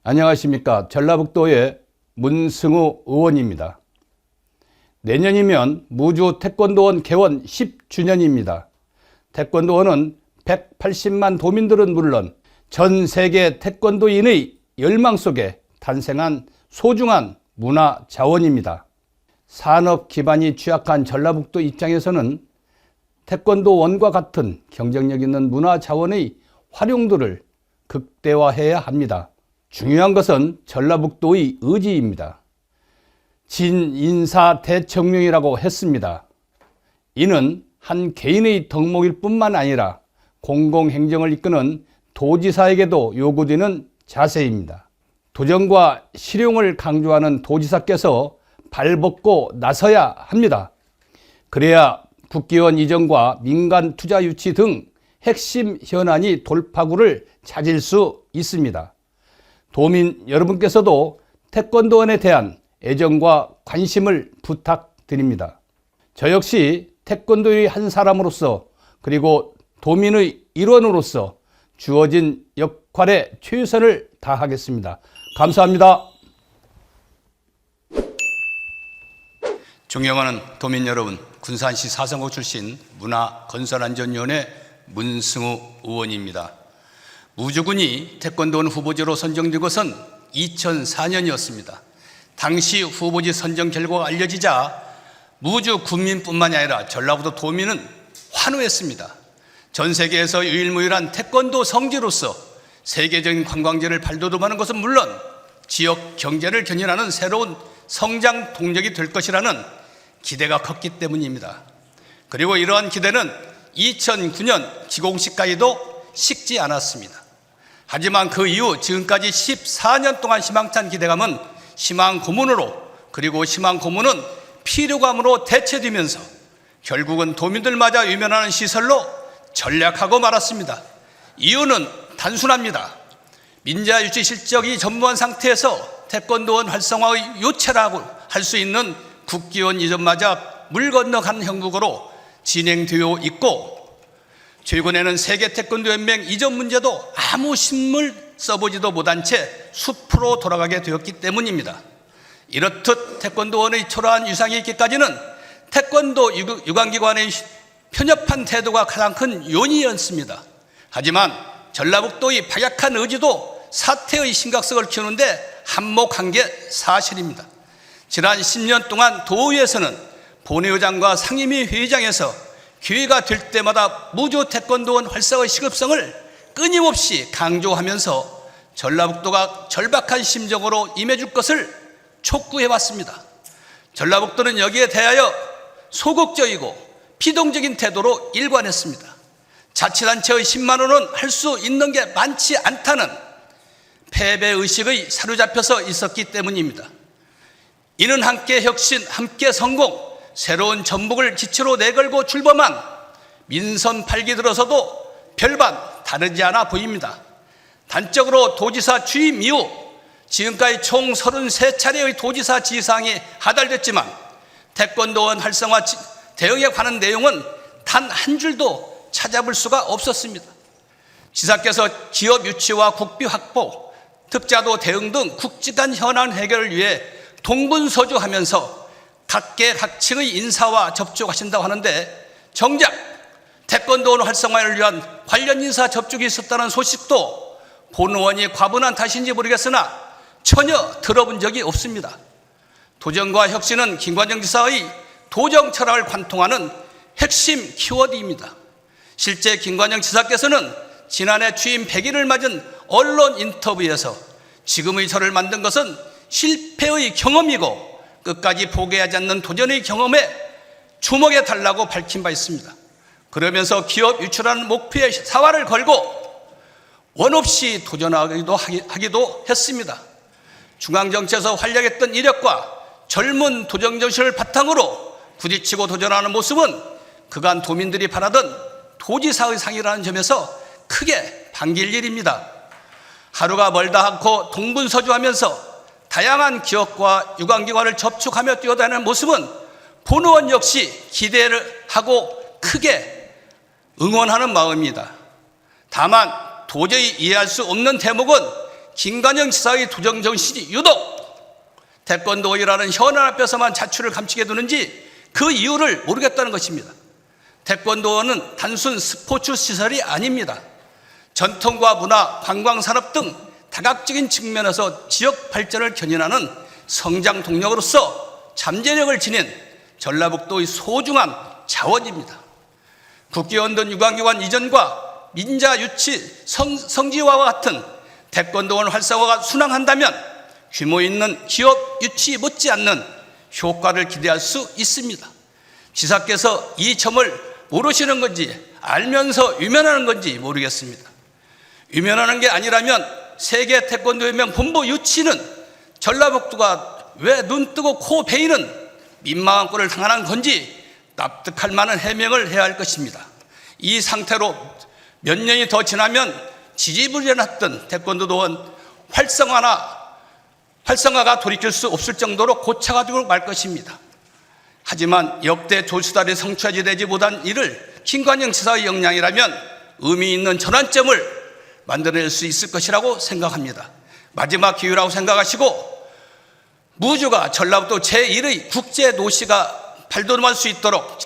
안녕하십니까. 전라북도의 문승우 의원입니다. 내년이면 무주 태권도원 개원 10주년입니다. 태권도원은 180만 도민들은 물론 전 세계 태권도인의 열망 속에 탄생한 소중한 문화 자원입니다. 산업 기반이 취약한 전라북도 입장에서는 태권도원과 같은 경쟁력 있는 문화 자원의 활용도를 극대화해야 합니다. 중요한 것은 전라북도의 의지입니다. 진인사대청명이라고 했습니다. 이는 한 개인의 덕목일 뿐만 아니라 공공행정을 이끄는 도지사에게도 요구되는 자세입니다. 도정과 실용을 강조하는 도지사께서 발벗고 나서야 합니다. 그래야 국기원 이전과 민간 투자 유치 등 핵심 현안이 돌파구를 찾을 수 있습니다. 도민 여러분께서도 태권도원에 대한 애정과 관심을 부탁드립니다. 저 역시 태권도의 한 사람으로서 그리고 도민의 일원으로서 주어진 역할에 최선을 다하겠습니다. 감사합니다. 존경하는 도민 여러분, 군산시 사성구 출신 문화건설안전위원회 문승우 의원입니다. 무주군이 태권도원 후보지로 선정된 것은 2004년이었습니다. 당시 후보지 선정 결과가 알려지자 무주 군민뿐만이 아니라 전라북도 도민은 환호했습니다. 전 세계에서 유일무이한 태권도 성지로서 세계적인 관광지를 발돋움하는 것은 물론 지역 경제를 견인하는 새로운 성장 동력이 될 것이라는 기대가 컸기 때문입니다. 그리고 이러한 기대는 2009년 기공식까지도 식지 않았습니다. 하지만 그 이후 지금까지 14년 동안 희망찬 기대감은 희망 고문으로, 그리고 희망 고문은 피로감으로 대체되면서 결국은 도민들마저 외면하는 시설로 전락하고 말았습니다. 이유는 단순합니다. 민자 유치 실적이 전무한 상태에서 태권도원 활성화의 요체라고 할 수 있는 국기원 이전마저 물 건너간 형국으로 진행되어 있고, 최근에는 세계 태권도 연맹 이전 문제도 아무 신물 써보지도 못한 채 숲으로 돌아가게 되었기 때문입니다. 이렇듯 태권도원의 초라한 유상이 있기까지는 태권도 유관기관의 편협한 태도가 가장 큰 요인이었습니다. 하지만 전라북도의 박약한 의지도 사태의 심각성을 키우는데 한몫한 게 사실입니다. 지난 10년 동안 도의회에서는 본회의장과 상임위 회의장에서 기회가 될 때마다 무주 태권도원 활성화의 시급성을 끊임없이 강조하면서 전라북도가 절박한 심정으로 임해줄 것을 촉구해왔습니다. 전라북도는 여기에 대하여 소극적이고 피동적인 태도로 일관했습니다. 자치단체의 10만 원은 할 수 있는 게 많지 않다는 패배의식의 사로잡혀서 있었기 때문입니다. 이는 함께 혁신, 함께 성공, 새로운 전북을 기초로 내걸고 출범한 민선 8기 들어서도 별반 다르지 않아 보입니다. 단적으로 도지사 취임 이후 지금까지 총 33차례의 도지사 지시사항이 하달됐지만 태권도원 활성화 대응에 관한 내용은 단 한 줄도 찾아볼 수가 없었습니다. 지사께서 기업 유치와 국비 확보, 특자도 대응 등 굵직한 현안 해결을 위해 동분서주하면서 각계각층의 인사와 접촉하신다고 하는데, 정작 태권도원 활성화를 위한 관련 인사 접촉이 있었다는 소식도 본 의원이 과분한 탓인지 모르겠으나 전혀 들어본 적이 없습니다. 도정과 혁신은 김관영 지사의 도정 철학을 관통하는 핵심 키워드입니다. 실제 김관영 지사께서는 지난해 취임 100일을 맞은 언론 인터뷰에서 지금의 저를 만든 것은 실패의 경험이고 끝까지 포기하지 않는 도전의 경험에 주목해 달라고 밝힌 바 있습니다. 그러면서 기업 유출하는 목표에 사활을 걸고 원 없이 도전하기도 했습니다. 중앙정치에서 활약했던 이력과 젊은 도정정신을 바탕으로 부딪히고 도전하는 모습은 그간 도민들이 바라던 도지사의 상이라는 점에서 크게 반길 일입니다. 하루가 멀다 않고 동분서주하면서 다양한 기업과 유관기관을 접촉하며 뛰어다니는 모습은 본 의원 역시 기대를 하고 크게 응원하는 마음입니다. 다만 도저히 이해할 수 없는 대목은 김관영 지사의 도정 정신이 유독 태권도이라는 현안 앞에서만 자취를 감추게 두는지 그 이유를 모르겠다는 것입니다. 태권도는 단순 스포츠 시설이 아닙니다. 전통과 문화, 관광산업 등 다각적인 측면에서 지역 발전을 견인하는 성장 동력으로서 잠재력을 지닌 전라북도의 소중한 자원입니다. 국기원전 유관기관 이전과 민자 유치 성지화와 같은 태권도원 활성화가 순항한다면 규모 있는 기업 유치 못지않는 효과를 기대할 수 있습니다. 지사께서 이 점을 모르시는 건지 알면서 유면하는 건지 모르겠습니다. 유면하는 게 아니라면 세계 태권도연맹 본부 유치는 전라북도가 왜 눈 뜨고 코 베이는 민망한 꼴을 당하는 건지 납득할 만한 해명을 해야 할 것입니다. 이 상태로 몇 년이 더 지나면 지지부진했던 태권도원 활성화가 돌이킬 수 없을 정도로 고쳐가지고 말 것입니다. 하지만 역대 조수달이 성취되지 못한 일을 김관영 지사의 역량이라면 의미 있는 전환점을 만들어낼 수 있을 것이라고 생각합니다. 마지막 기회라고 생각하시고 무주가 전라북도 제1의 국제도시가 발돋움할 수 있도록